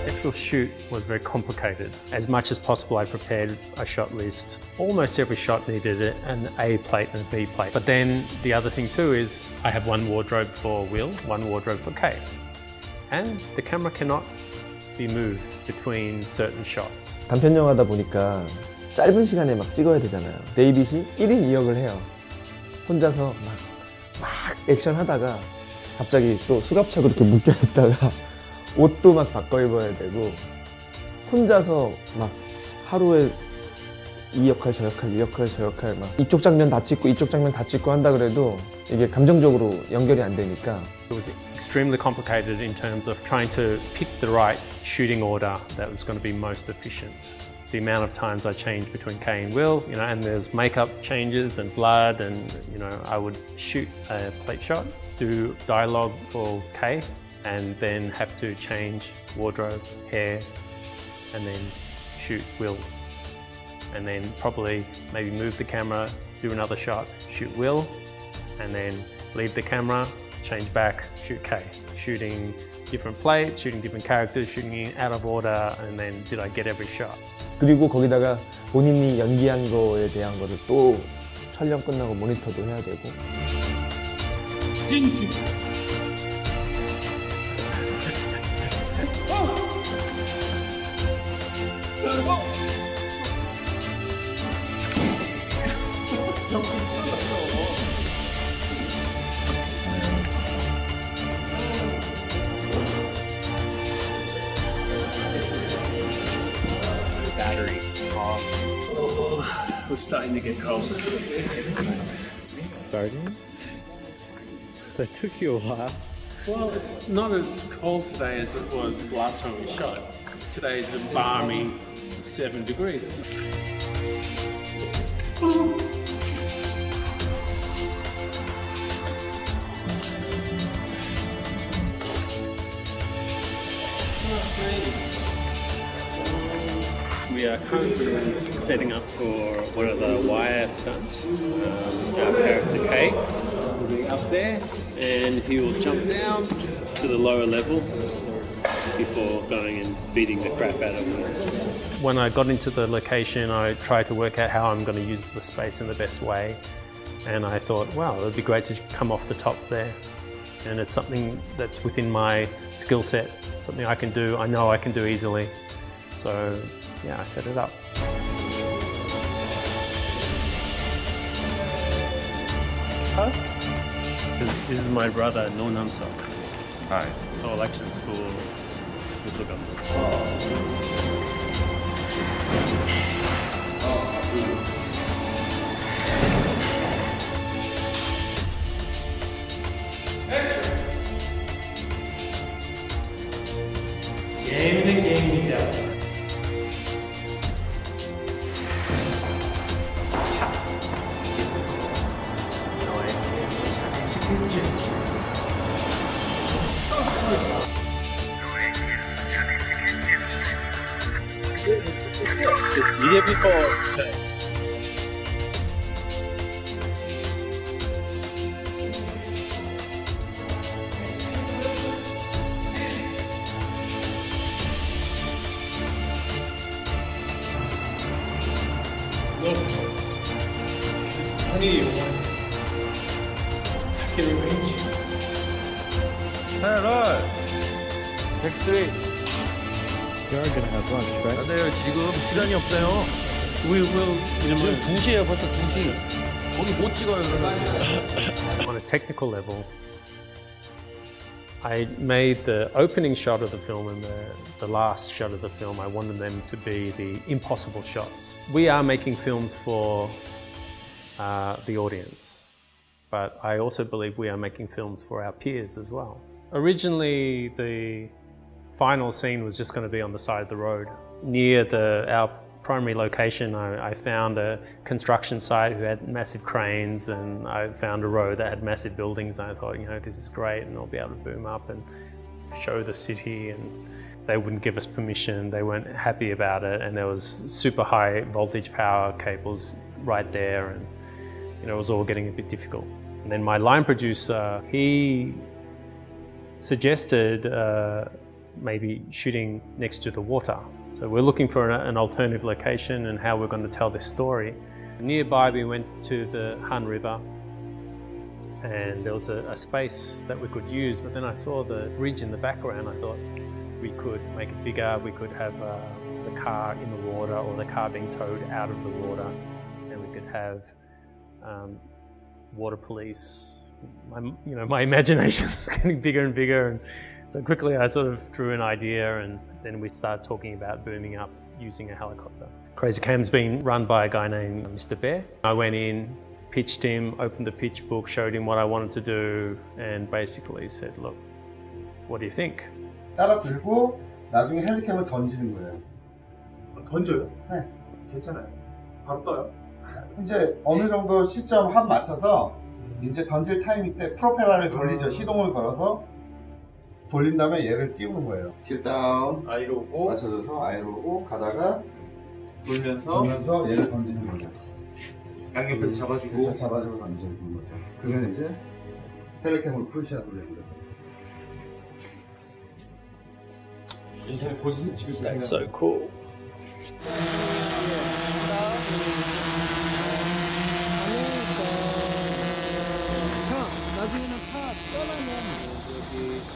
Actual shoot was very complicated. As much as possible, I prepared a shot list. Almost every shot needed an A plate and a B plate. But then the other thing too is I have one wardrobe for Will, one wardrobe for Kay. And the camera cannot be moved between certain shots. 단편 영화다 보니까 짧은 시간에 막 찍어야 되잖아요. 데이빗이 1인 2역을 해요. 혼자서 막 액션 하다가 갑자기 또 수갑차고 이렇게 묶여 있다가 옷도 막 바꿔 입어야 되고 혼자서 막 하루에 이 역할 저 역할 이 역할 저 역할 막 이쪽 장면 다 찍고 이쪽 장면 다 찍고 한다 그래도 이게 감정적으로 연결이 안 되니까 It was extremely complicated in terms of trying to pick the right shooting order that was going to be most efficient. The amount of times I changed between Kay and Will, and there's makeup changes and blood and, I would shoot a plate shot, do dialogue for Kay, and then have to change wardrobe, hair, and then shoot Will. And then probably maybe move the camera, do another shot, shoot Will, and then leave the camera, change back, shoot Kay. Shooting different plates, shooting different characters, shooting out of order, and then did I get every shot? 그리고 거기다가 본인이 연기한 거에 대한 거를 또 촬영 끝나고 모니터도 해야 되고 진지 Battery off. Oh, it's starting to get cold. Starting? That took you a while. Well, it's not as cold today as it was last time we shot. Today's a balmy 7 degrees. We are currently setting up for one of the wire stunts. Our character Kay will be up there and he will jump down to the lower level before going and beating the crap out of them. When I got into the location, I tried to work out how I'm going to use the space in the best way. And I thought, wow, it would be great to come off the top there. And it's something that's within my skill set, something I can do, I know I can do easily. So yeah, I set it up. Huh? This is my brother, No Namsok. Hi. So election school, Misuga. 게임은 게임이다. Just immediately before. Look, it's funny you want. I can arrange you. Hello. 잭스트리. You are gonna have lunch, right? 안 돼요. 지금 시간이 없어요. We will in a 지금 moment. 2시에요. 벌써 2시. 거기 못 찍어요. 그러면. On a technical level, I made the opening shot of the film and the last shot of the film, I wanted them to be the impossible shots. We are making films for the audience, but I also believe we are making films for our peers as well. Originally, the final scene was just going to be on the side of the road. Near our primary location, I found a construction site who had massive cranes, and I found a road that had massive buildings, and I thought, this is great, and I'll be able to boom up and show the city. And they wouldn't give us permission, they weren't happy about it, and there was super high voltage power cables right there, and it was all getting a bit difficult. And then my line producer, he suggested maybe shooting next to the water. So we're looking for an alternative location and how we're going to tell this story. Nearby, we went to the Han River, and there was a space that we could use, but then I saw the bridge in the background. I thought we could make it bigger, we could have the car in the water or the car being towed out of the water, and we could have water police. My imagination's getting bigger and bigger, and so quickly I sort of drew an idea, and then we started talking about booming up using a helicopter. Crazy Cam's been run by a guy named Mr. Bear. I went in, pitched him, opened the pitch book, showed him what I wanted to do, and basically said, look, what do you think? 따라 들고 나중에 헬리캠을 던지는 거예요. 던져요? 네. 괜찮아요. 바로 떠요. 이제 어느 정도 시점 한 맞춰서 이제 던질 타이밍 때 프로펠러를 돌리죠. 시동을 걸어서 돌린 다음에 얘를 띄우는 거예요. 틸다운 아이로 오고 맞춰져서 아래로 오고 가다가 돌면서 얘를 던지는 거죠. 양옆에서 잡아주고 그래서 잡아주고 던지는 거죠. 그러면 이제 헬리캠으로 풀샷 올려줘요. 인터넷 보시면 지금 That's so cool.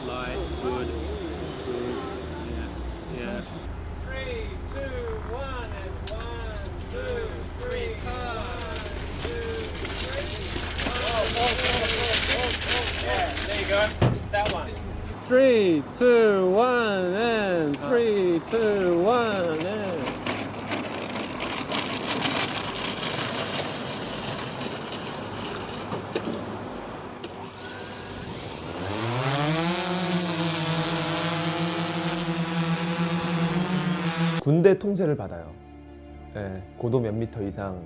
Light, good, yeah. 3, 2, 1, and 1, 2, 3, 1, 2, 3. Yeah, there you go. That one. 3, 2, 1, and 3, 2, 1, and. 군대 통제를 받아요. 예, 고도 몇 미터 이상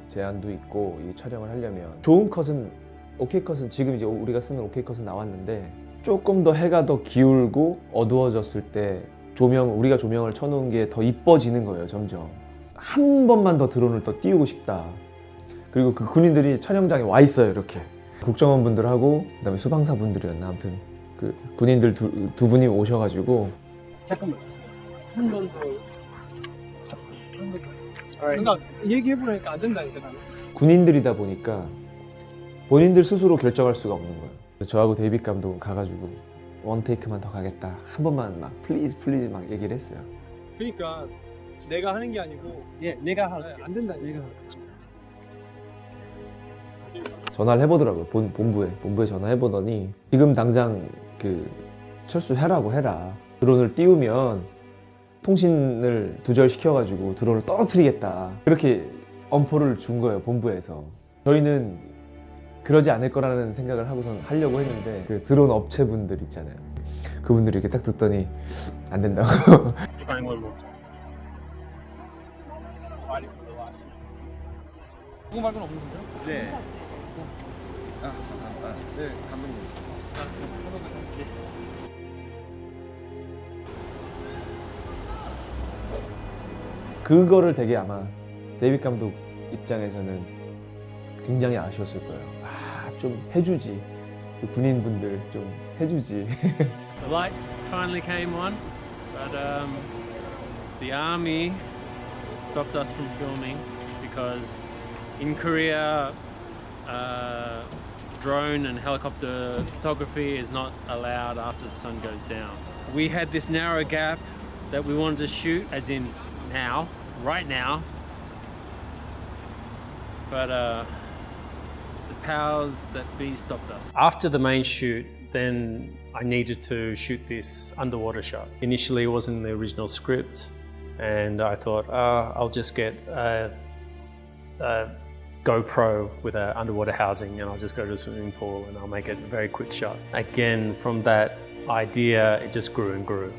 제한도 있고 이 촬영을 하려면 좋은 컷은 오케이 컷은 지금 이제 우리가 쓰는 오케이 컷은 나왔는데 조금 더 해가 더 기울고 어두워졌을 때 우리가 조명을 쳐놓은 게 더 이뻐지는 거예요. 점점 한 번만 더 드론을 더 띄우고 싶다. 그리고 그 군인들이 촬영장에 와 있어요. 이렇게 국정원 분들하고 그다음에 수방사 분들이었나 아무튼 그 군인들 두 분이 오셔가지고 잠깐만 한 번 더. 그러니까 얘기해보니까 안 된다니까 나는. 군인들이다 보니까 본인들 스스로 결정할 수가 없는 거예요. 그래서 저하고 데이빗 감독은 가가지고 원 테이크만 더 가겠다. 한 번만 막 플리즈 막 얘기를 했어요. 그러니까 내가 하는 게 아니고 내가 할 안 된다니까. 전화를 해보더라고요. 본부에 전화해보더니 지금 당장 그 철수해라고 해라. 드론을 띄우면 통신을 두절시켜가지고 드론을 떨어뜨리겠다. 그렇게 엄포를 준 거예요. 본부에서. 저희는 그러지 않을 거라는 생각을 하고선 하려고 했는데 그 드론 업체분들 있잖아요. 그분들이 이렇게 딱 듣더니 안 된다고. Trying one more time. 그거 말고는 없는 거죠? 네. 네, 감독님. 그거를 되게 아마 데이빗 감독 입장에서는 굉장히 아쉬웠을 거예요. 좀 해주지. 그 군인분들 좀 해주지. The light finally came on, but the army stopped us from filming because in Korea, drone and helicopter photography is not allowed after the sun goes down. We had this narrow gap that we wanted to shoot, as in now, right now, but the powers that be stopped us. After the main shoot, then I needed to shoot this underwater shot. Initially, it wasn't in the original script, and I thought, I'll just get a GoPro with an underwater housing, and I'll just go to a swimming pool and I'll make it a very quick shot. Again, from that idea, it just grew and grew.